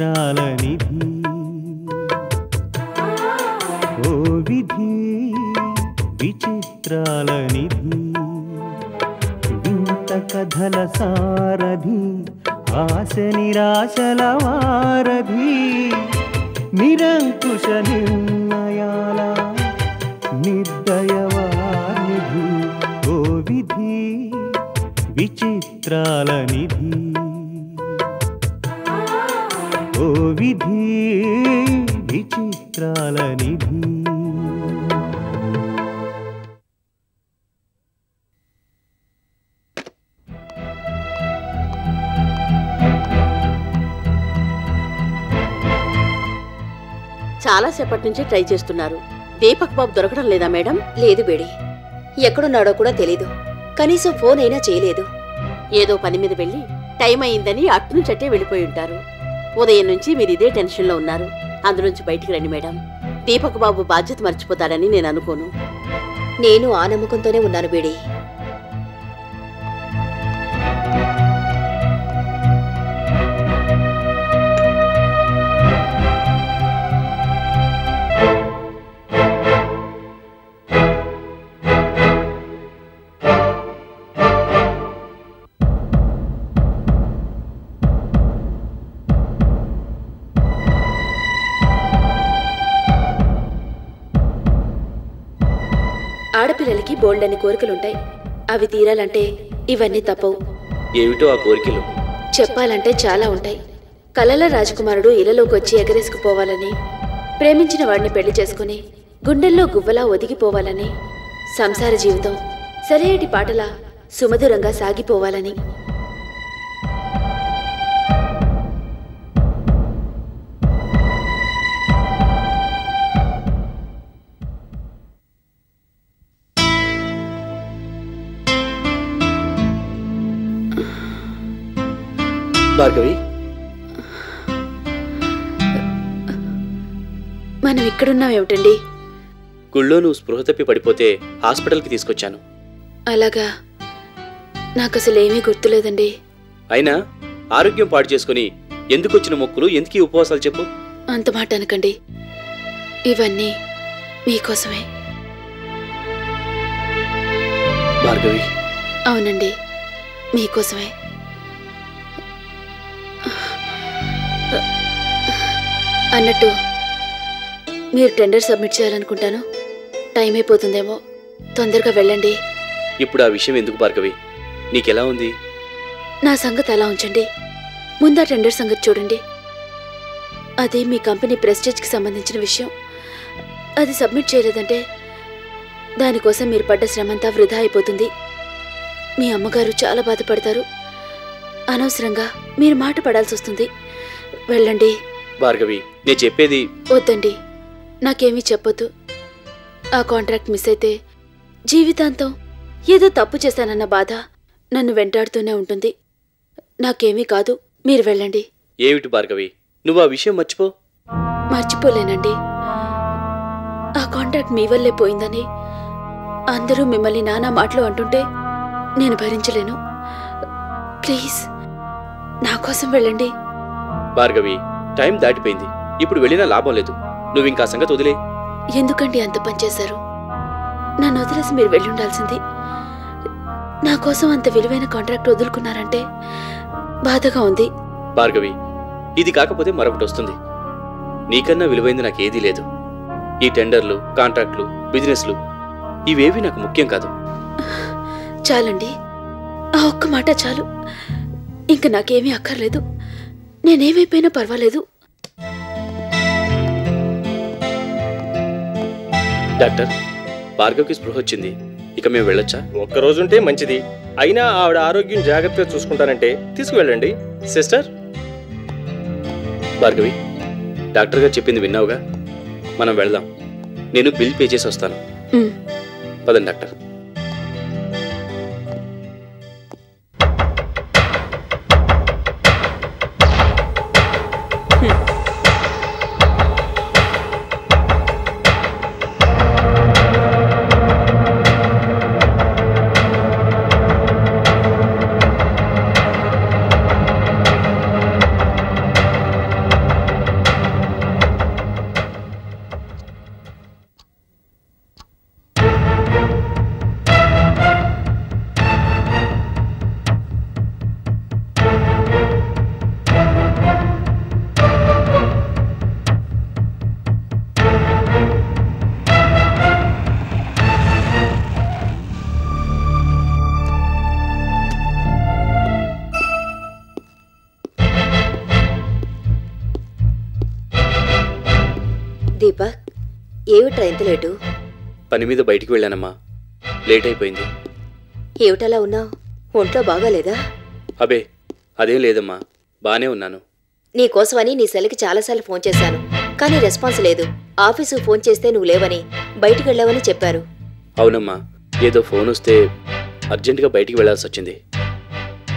విచిత్రాల నిధి ఓ విధి విచిత్రాల నిధి వింత కథల సారథి ఆశ నిరాశల వారధి నిరంకుశ నిర్ణయాల నిర్దయవానిధి ఓ విధి విచిత్రాల నిధి ఓ విధి విచిత్రాల నిధి. చాలాసేపటి నుంచి ట్రై చేస్తున్నారు. దీపక్ బాబు దొరకడం లేదా మేడం? లేదు బేడి, ఎక్కడున్నాడో కూడా తెలీదు. కనీసం ఫోన్ అయినా చేయలేదు. ఏదో పని మీద వెళ్ళి టైం అయిందని అట్నుంచట్టే వెళ్ళిపోయి ఉంటారు. ఉదయం నుంచి మీరు ఇదే టెన్షన్లో ఉన్నారు. అందులోంచి బయటికి రండి మేడం. దీపక్ బాబు బాధ్యత మర్చిపోతాడని నేను అనుకోను. నేను ఆ నమ్మకంతోనే ఉన్నాను బేడి. ఆడపిల్లలకి బోల్డని కోరికలుంటాయి. అవి తీరాలంటే ఇవన్నీ తప్పవు. ఏమిటో ఆ కోరికలు? చెప్పాలంటే చాలా ఉంటాయి. కలల రాజకుమారుడు ఇళ్లలోకి వచ్చి ఎగరేసుకుపోవాలని, ప్రేమించిన వాడిని పెళ్లి చేసుకుని గుండెల్లో గువ్వలా ఒదిగిపోవాలని, సంసార జీవితం సరేటి పాటలా సుమధురంగా సాగిపోవాలని. భార్గవి, మనం ఇక్కడున్నాం ఏమిటండి? గుళ్ళో నువ్వు స్పృహ తప్పి పడిపోతే హాస్పిటల్కి తీసుకొచ్చాను. అలాగా? నాకసలేమీ గుర్తులేదండి. అయినా ఆరోగ్యం పాడు చేసుకుని ఎందుకు వచ్చిన మొక్కులు, ఎందుకీ ఉపవాసాలు చెప్పు? అంత మాట అనకండి. ఇవన్నీ మీకోసమే. భార్గవి. అవునండి, మీకోసమే. అన్నట్టు మీరు టెండర్ సబ్మిట్ చేయాలనుకుంటాను. టైం అయిపోతుందేమో, తొందరగా వెళ్ళండి. ఇప్పుడు ఆ విషయం ఎందుకు భార్గవి? నీకెలా ఉంది? నా సంగతి అలా ఉంచండి. ముందా టెండర్ సంగతి చూడండి. అది మీ కంపెనీ ప్రెస్టేజ్కి సంబంధించిన విషయం. అది సబ్మిట్ చేయలేదంటే దానికోసం మీరు పడ్డ శ్రమంతా వృధా అయిపోతుంది. మీ అమ్మగారు చాలా బాధపడతారు. అనవసరంగా మీరు మాట పడాల్సి వస్తుంది. వెళ్ళండి. భార్గవి, నేను చెప్పేది. వద్దండి, నాకేమీ చెప్పొద్దు. ఆ కాంట్రాక్ట్ మిస్ అయితే జీవితాంతం ఏదో తప్పు చేశానన్న బాధ నన్ను వెంటాడుతూనే ఉంటుంది. నాకేమీ కాదు, మీరు వెళ్ళండి. ఏమిటి భార్గవి, నువ్వు ఆ విషయం మర్చిపో. మర్చిపోలేనండి. ఆ కాంట్రాక్ట్ మీ వల్లే పోయిందని అందరూ మిమ్మల్ని నానా మాటలు అంటుంటే నేను భరించలేను. ప్లీజ్, నా కోసం వెళ్ళండి. భార్గవి, టైం దాటిపోయింది. ఇప్పుడు వెళ్ళినా లాభం లేదు. నువ్వు ఇంకా సంగతి వదిలే. ఎందుకండి అంత పనిచేశారు? నన్ను వదిలేసి మీరు వెళ్ళుండాల్సింది. నా కోసం అంత విలువైన కాంట్రాక్ట్ వదులుకున్నారంటే బాధగా ఉంది. భార్గవి, ఇది కాకపోతే మరొకటి వస్తుంది. నీకన్నా విలువైంది నాకేదీ లేదు. ఈ టెండర్లు, కాంట్రాక్ట్లు, బిజినెస్లు ఇవేవి నాకు ముఖ్యం కాదు. చాలండి, ఆ ఒక్క మాట చాలు. ఇంక నాకేమీ అక్కర్లేదు. నేనేమైపోయినా పర్వాలేదు. డాక్టర్, భార్గవ్కి స్పృహ వచ్చింది. ఇక మేము వెళ్ళొచ్చా? ఒక్కరోజుంటే మంచిది. అయినా ఆవిడ ఆరోగ్యం జాగ్రత్తగా చూసుకుంటానంటే తీసుకువెళ్ళండి. సిస్టర్. భార్గవి, డాక్టర్ గారు చెప్పింది విన్నావుగా? మనం వెళ్దాం. నేను బిల్ పే చేసి వస్తాను. పదండి డాక్టర్. దీపక్, ఏమిట్రా ఇంత లేటు? పని మీద బయటికి వెళ్ళానమ్మా, లేట్ అయిపోయింది. ఏమిటలా ఉన్నావు? ఒంట్లో బాగాలేదా? అబే అదేం లేదమ్మా, బానే ఉన్నాను. నీకోసమని నీ సెల్కి చాలాసార్లు ఫోన్ చేశాను, కానీ రెస్పాన్స్ లేదు. ఆఫీసుకు ఫోన్ చేస్తే నువ్వు లేవని, బయటికి వెళ్ళావని చెప్పారు. అవునమ్మా, ఏదో ఫోన్ వస్తే అర్జెంటుగా బయటికి వెళ్లాల్సి వచ్చింది.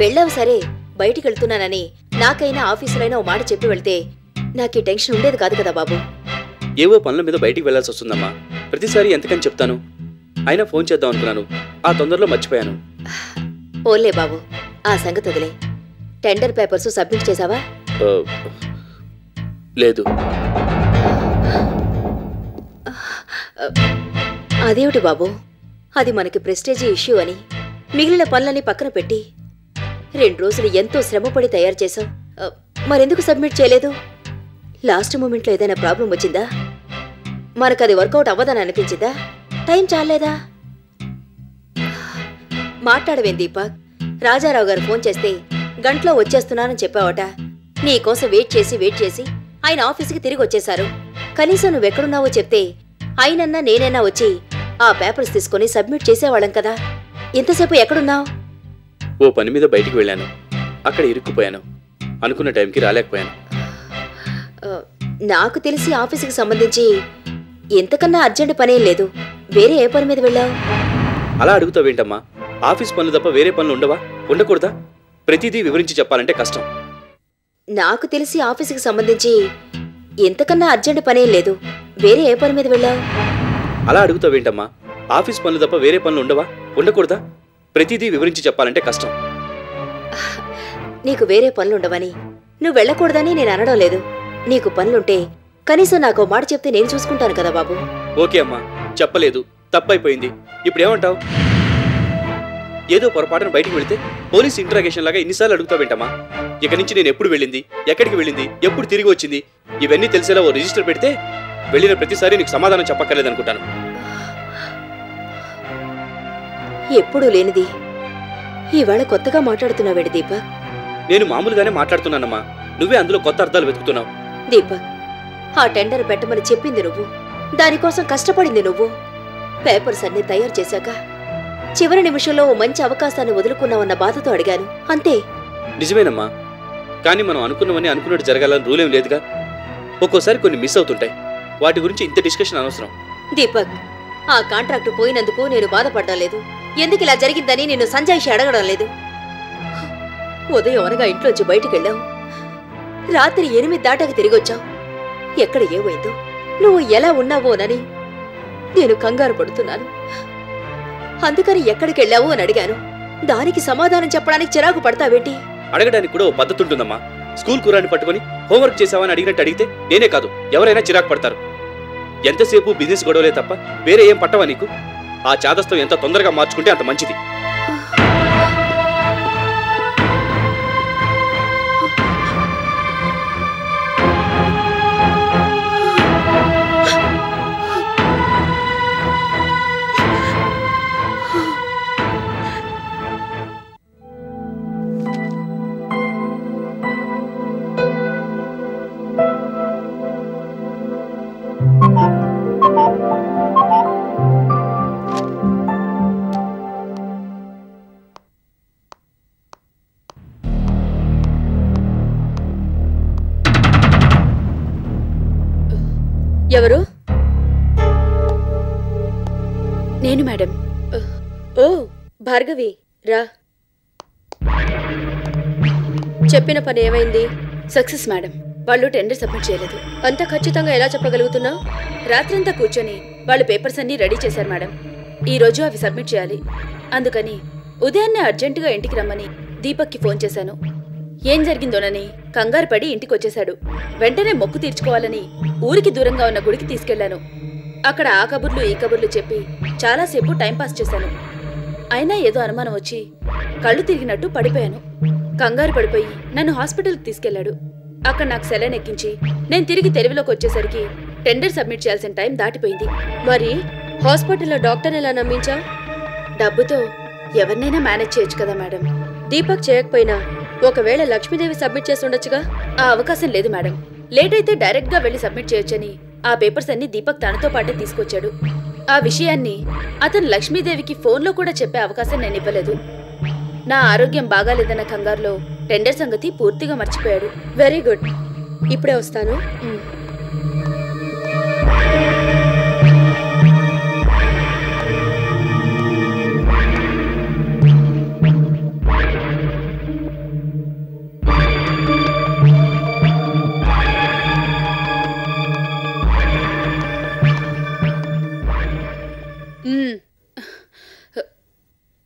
వెళ్ళావు సరే, బయటికి వెళ్తున్నానని నాకైనా ఆఫీసులైనా ఓ మాట చెప్పి వెళ్తే నాకు ఈ టెన్షన్ ఉండేది కాదు కదా బాబు. ఏవో పనుల మీద బయటికి వెళ్లాల్సి వస్తుందమ్మా, ప్రతిసారి ఎంతకని చెప్తాను. అయినా ఫోన్ చేద్దాం అనుకున్నాను, ఆ తొందరలో మర్చిపోయాను. ఓన్లే బాబు, ఆ సంగతి వదిలే. టెండర్ పేపర్స్ సబ్మిట్ చేసావా? లేదు. అదేమిటి బాబు, అది మనకి ప్రెస్టేజీ ఇష్యూ అని మిగిలిన పనులని పక్కన పెట్టి 2 రోజులు ఎంతో శ్రమపడి తయారు చేశావు. మరెందుకు సబ్మిట్ చేయలేదు? లాస్ట్ మూమెంట్లో ఏదైనా ప్రాబ్లం వచ్చిందా? మనకది వర్కౌట్ అవ్వదని అనిపించిందా? టైం చాలేదా? మాట్లాడవేం దీపక్? రాజారావు గారు ఫోన్ చేస్తే గంటలో వచ్చేస్తున్నానని చెప్పావట. నీకోసం వెయిట్ చేసి ఆయన ఆఫీసుకి తిరిగి వచ్చేశారు. కనీసం నువ్వెక్కడున్నావో చెప్తే ఆయనన్నా నేనైనా వచ్చి ఆ పేపర్స్ తీసుకుని సబ్మిట్ చేసేవాళ్ళం కదా. ఇంతసేపు ఎక్కడున్నావు? ఓ పని మీద బయటికి వెళ్ళాను, అక్కడ ఇరుక్కుపోయాను. అనుకున్న టైంకి రాలేకపోయాను. నాకు తెలిసి ఆఫీసుకి సంబంధించి ఎంతకన్నా అర్జెంట్ పనేం లేదు. వేరే ఏ పని మీద వెళ్ళావు? అలా అడుగుతావేంటమ్మా? ఆఫీస్ పనులు తప్ప వేరే పనులు ఉండవా? ఉండకూడదా? ప్రతిదీ వివరించి చెప్పాలంటే కష్టం. నాకు తెలిసి ఆఫీసుకి సంబంధించి ఎంతకన్నా అర్జెంట్ పనేం లేదు. వేరే ఏ పని మీద వెళ్ళావు? అలా అడుగుతావేంటమ్మా? ఆఫీస్ పనులు తప్ప వేరే పనులు ఉండవా? ఉండకూడదా? ప్రతిదీ వివరించి చెప్పాలంటే కష్టం. నీకు వేరే పనులుండవని, నువ్వు వెళ్ళకూడదని నేను అనడం లేదు. నీకు పనులుంటే కనీసం నాకు మాట చెప్తే నేను చూసుకుంటాను కదా బాబు. ఓకే అమ్మా, చెప్పలేదు, తప్పైపోయింది. ఇప్పుడేమంటావు? ఏదో పొరపాటున బయటికి వెళితే పోలీస్ ఇంట్రాగేషన్ లాగా ఇన్నిసార్లు అడుగుతావేంటమ్మా? ఇక నుంచి నేను ఎప్పుడు వెళ్ళింది, ఎక్కడికి వెళ్ళింది, ఎప్పుడు తిరిగి వచ్చింది, ఇవన్నీ తెలిసేలా ఓ రిజిస్టర్ పెడితే వెళ్ళిన ప్రతిసారి నీకు సమాధానం చెప్పక్కర్లేదనుకుంటాను. ఎప్పుడూ లేనిది ఇవాళ కొత్తగా మాట్లాడుతున్నావేంటి దీపక్? నేను మామూలుగానే మాట్లాడుతున్నానమ్మా, నువ్వే అందులో కొత్త అర్థాలు వెతుకుతున్నావు. దీపక్, ఆ టెండర్ పెట్టమని చెప్పింది నువ్వు, దానికోసం కష్టపడింది నువ్వు. పేపర్స్ అన్ని తయారు చేశాక చివరి నిమిషంలో ఓ మంచి అవకాశాన్ని వదులుకున్నావన్న బాధతో అడిగాను, అంతే. నిజమేనమ్మా, కానీ మనం అనుకున్నవన్నీ అనుకున్నట్టు జరగాలని రూలేం లేదుగా. ఒక్కోసారి కొన్ని మిస్ అవుతుంటాయి, వాటి గురించి ఇంత డిస్కషన్ అనవసరం. దీపక్, ఆ కాంట్రాక్టు పోయినందుకు నేను బాధపడ్డం లేదు. ఎందుకు ఇలా జరిగిందని నిన్ను సంజాయిషి అడగడం లేదు. ఉదయం అనగా ఇంట్లోంచి బయటికి వెళ్ళావు, రాత్రి 8 దాటాక తిరిగొచ్చావు. ఎక్కడ ఏమైందో, నువ్వు ఎలా ఉన్నావోనని నేను కంగారు పడుతున్నాను. అందుకని ఎక్కడికి వెళ్ళావు అని అడిగాను. దానికి సమాధానం చెప్పడానికి చిరాకు పడతావేంటి? అడగడానికి కూడా ఓ పద్ధతి ఉంటుందమ్మా. స్కూల్ కూరాన్ని పట్టుకుని హోంవర్క్ చేసావని అడిగినట్టు అడిగితే నేనే కాదు ఎవరైనా చిరాకు పడతారు. ఎంతసేపు బిజినెస్ గొడవలే తప్ప వేరే ఏం పట్టవా నీకు? ఆ చాదస్తం ఎంత తొందరగా మార్చుకుంటే అంత మంచిది. ఎవరు? నేను మేడం. ఓ భార్గవి, రా. చెప్పిన పని ఏమైంది? Success madam. వాళ్ళు టెండర్ సబ్మిట్ చేయలేదు. అంత ఖచ్చితంగా ఎలా చెప్పగలుగుతున్నావు? రాత్రంతా కూర్చొని వాళ్ళు పేపర్స్ అన్ని రెడీ చేశారు మేడం. ఈ రోజు అవి సబ్మిట్ చేయాలి. అందుకని ఉదయాన్నే అర్జెంటుగా ఇంటికి రమ్మని దీపక్కి ఫోన్ చేశాను. ఏం జరిగిందోనని కంగారు పడి ఇంటికి వచ్చేశాడు. వెంటనే మొక్కు తీర్చుకోవాలని ఊరికి దూరంగా ఉన్న గుడికి తీసుకెళ్లాను. అక్కడ ఆ కబుర్లు ఈ కబుర్లు చెప్పి చాలాసేపు టైంపాస్ చేశాను. అయినా ఏదో అనుమానం వచ్చి కళ్ళు తిరిగినట్టు పడిపోయాను. కంగారు పడిపోయి నన్ను హాస్పిటల్కి తీసుకెళ్లాడు. అక్కడ నాకు సెలైన్ ఎక్కించి నేను తిరిగి తెలివిలోకి వచ్చేసరికి టెండర్ సబ్మిట్ చేయాల్సిన టైం దాటిపోయింది. మరి హాస్పిటల్లో డాక్టర్ ఎలా నమ్మించా? డబ్బుతో ఎవరినైనా మేనేజ్ చేయొచ్చు కదా మేడం. దీపక్ చేయకపోయినా ఒకవేళ లక్ష్మీదేవి సబ్మిట్ చేసి ఉండొచ్చుగా. ఆ అవకాశం లేదు మేడం. లేట్ అయితే డైరెక్ట్ గా వెళ్లి సబ్మిట్ చేయొచ్చని ఆ పేపర్స్ అన్ని దీపక్ తనతో పాటే తీసుకొచ్చాడు. ఆ విషయాన్ని అతను లక్ష్మీదేవికి ఫోన్లో కూడా చెప్పే అవకాశం నేను ఇవ్వలేదు. నా ఆరోగ్యం బాగాలేదన్న కంగారులో టెండర్ సంగతి పూర్తిగా మర్చిపోయాడు. Very good. ఇప్పుడే వస్తాను.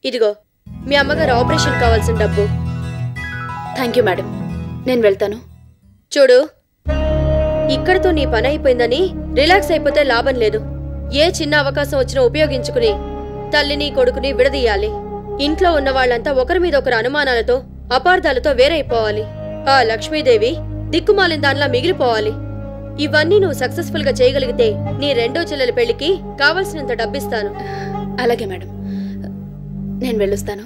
ఇదిగో మీ అమ్మగారు ఆపరేషన్ కావాల్సిన డబ్బు. థ్యాంక్ యూ మేడం, నేను వెళ్తాను. చూడు, ఇక్కడితో నీ పని అయిపోయిందని రిలాక్స్ అయిపోతే లాభం లేదు. ఏ చిన్న అవకాశం వచ్చినా ఉపయోగించుకుని తల్లిని కొడుకుని విడదీయాలి. ఇంట్లో ఉన్న వాళ్ళంతా ఒకరి మీద ఒకరు అనుమానాలతో అపార్థాలతో వేరైపోవాలి. ఆ లక్ష్మీదేవి దిక్కుమాలిన దానిలా మిగిలిపోవాలి. ఇవన్నీ నువ్వు సక్సెస్ఫుల్ గా చేయగలిగితే నీ రెండో చెల్లెల పెళ్లికి కావలసినంత డబ్బిస్తాను. అలాగే మేడం, నేను వెళ్ళొస్తాను.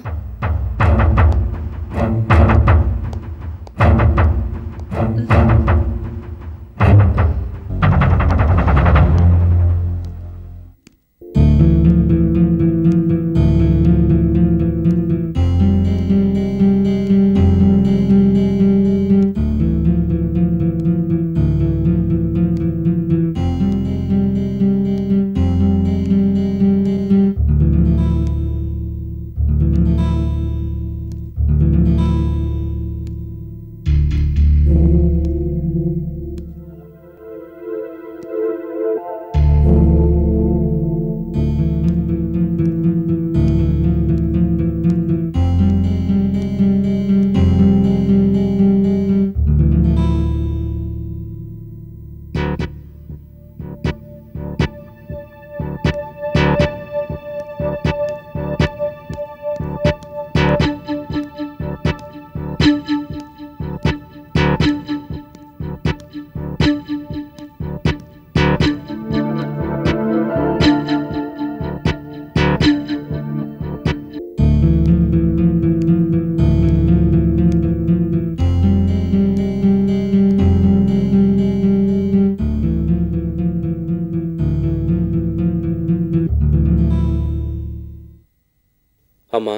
అమ్మా,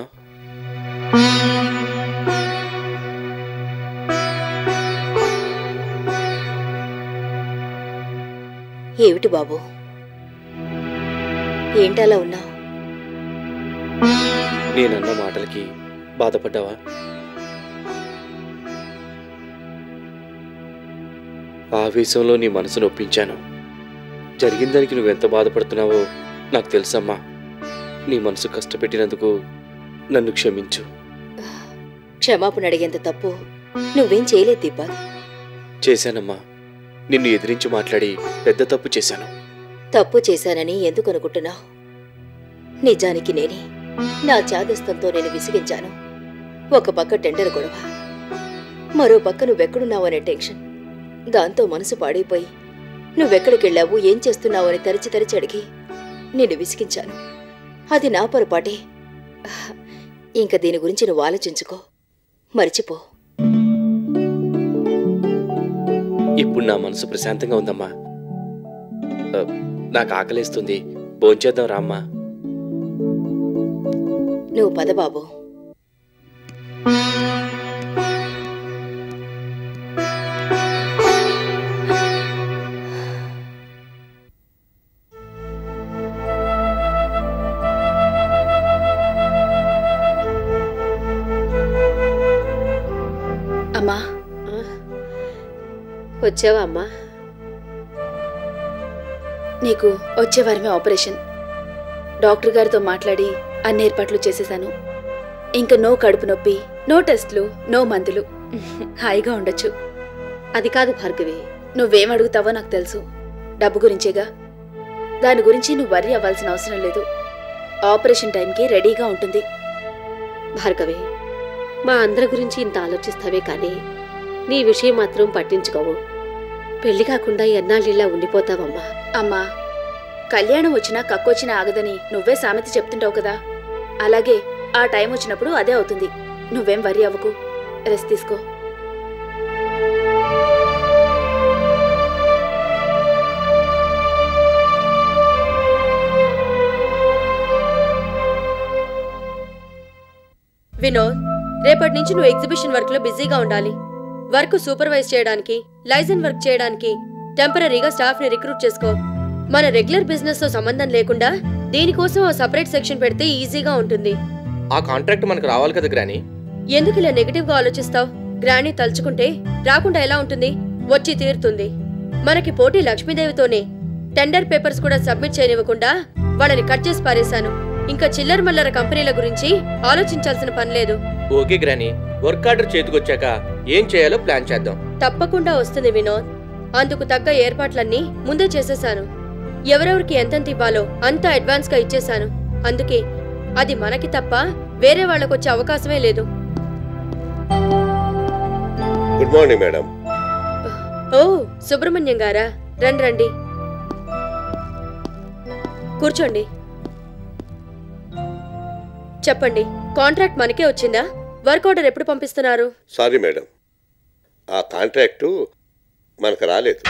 ఏమిటి బాబు, ఏంటలా ఉన్నావు? నేనన్న మాటలకి బాధపడ్డావా? ఆవేశంలో నీ మనసు నొప్పించాను. జరిగిన దానికి నువ్వెంత బాధపడుతున్నావో నాకు తెలుసమ్మా. నీ మనసు కష్టపెట్టినందుకు నన్ను క్షమించు. క్షమాపణ అడిగేంత తప్పు నువ్వేం చేయలేదు దీపక్. చేశానమ్మా, నిన్ను ఎదిరించి మాట్లాడి పెద్ద తప్పు చేశాను. తప్పు చేశానని ఎందుకు అనుకుంటున్నావు? నిజానికి నేనే నా చాదస్తంతో నేను విసిగించాను. ఒక పక్క టెండర్ గొడవ, మరో పక్క నువ్వెక్కడున్నావు అనే టెన్షన్. దాంతో మనసు పాడైపోయి నువ్వెక్కడికెళ్ళావు, ఏం చేస్తున్నావు అని తరిచి తరిచి అడిగి నిన్ను విసిగించాను. అది నా పొరపాటే. ఇంక దీని గురించి నువ్వు ఆలోచించుకో, మరిచిపో. ఇప్పుడు నా మనసు ప్రశాంతంగా ఉందమ్మా. నాకు ఆకలేస్తుంది, భోంచేద్దాం రామ్మా. నువ్వు పద బాబు. అమ్మా, వచ్చావా అమ్మా? నీకు వచ్చే వారమే ఆపరేషన్. డాక్టర్ గారితో మాట్లాడి అన్ని ఏర్పాట్లు చేసేశాను. ఇంకా నో కడుపు నొప్పి, నో టెస్ట్లు, నో మందులు. హాయిగా ఉండొచ్చు. అది కాదు భార్గవి, నువ్వేం అడుగుతావో నాకు తెలుసు. డబ్బు గురించేగా. దాని గురించి నువ్వు వర్రీ అవ్వాల్సిన అవసరం లేదు. ఆపరేషన్ టైంకి రెడీగా ఉంటుంది. భార్గవి, మా అందరి గురించి ఇంత ఆలోచిస్తావే కానీ నీ విషయం మాత్రం పట్టించుకోవు. పెళ్లి కాకుండా ఎన్నాళ్ళిలా ఉండిపోతావమ్మా. అమ్మా, కళ్యాణం వచ్చినా కక్కొచ్చినా ఆగదని నువ్వే సామెత చెప్తుంటావు కదా. అలాగే ఆ టైం వచ్చినప్పుడు అదే అవుతుంది. నువ్వేం వర్రీ అవ్వకు, రెస్ట్ తీసుకో. వినోద్, రేపటి నుంచి నువ్వు ఎగ్జిబిషన్ వర్క్ లో బిజీగా ఉండాలి. వర్క్ సూపర్వైజ్ చేయడానికి, లైసెన్స్ వర్క్ చేయడానికి టెంపరీగా స్టాఫ్ ని రిక్రూట్ చేసుకో. మన రెగ్యులర్ బిజినెస్ తో సంబంధం లేకుండా దీనికోసం ఓ సపరేట్ సెక్షన్ పెడితే ఈజీగా ఉంటుంది. ఆ కాంట్రాక్ట్ మనకు రావాలి కదా గ్రాని. ఎందుకు ఇలా నెగటివ్ గా ఆలోచిస్తావు? గ్రాని తలుచుకుంటే రాకుండా ఎలా ఉంటుంది? వచ్చి తీరుతుంది. మనకి పోటీ లక్ష్మీదేవితోనే. టెండర్ పేపర్స్ కూడా సబ్మిట్ చేయనివ్వకుండా వాళ్ళని కట్ చేసి పారేశాను. ఇంకా చిల్లర మల్లర కంపెనీల గురించి ఆలోచించాల్సిన పని లేదు. ఓకే గ్రాని, వర్క్ ఆర్డర్ చేతికొచ్చాక ఏం చేయాలో ప్లాన్ చేద్దాం. తప్పకుండా వస్తుంది వినోద్. అందుకు తగ్గ ఏర్పాట్లన్నీ ముందే చేసేశాను. ఎవరెవరికి ఎంతెంత ఇవ్వాలో అంతా అడ్వాన్స్ గా ఇచ్చేశాను. అందుకే అది మనకి తప్ప వేరే వాళ్ళకొచ్చే అవకాశమే లేదు. Good morning madam. ఓ సుబ్రహ్మణ్యం గారా, రండి రండి, కూర్చోండి. చెప్పండి, కాంట్రాక్ట్ మనకే వచ్చిందా? వర్క్ ఆర్డర్ ఎప్పుడు పంపిస్తున్నారు? సారీ మేడం, ఆ కాంట్రాక్టు మనకు రాలేదు.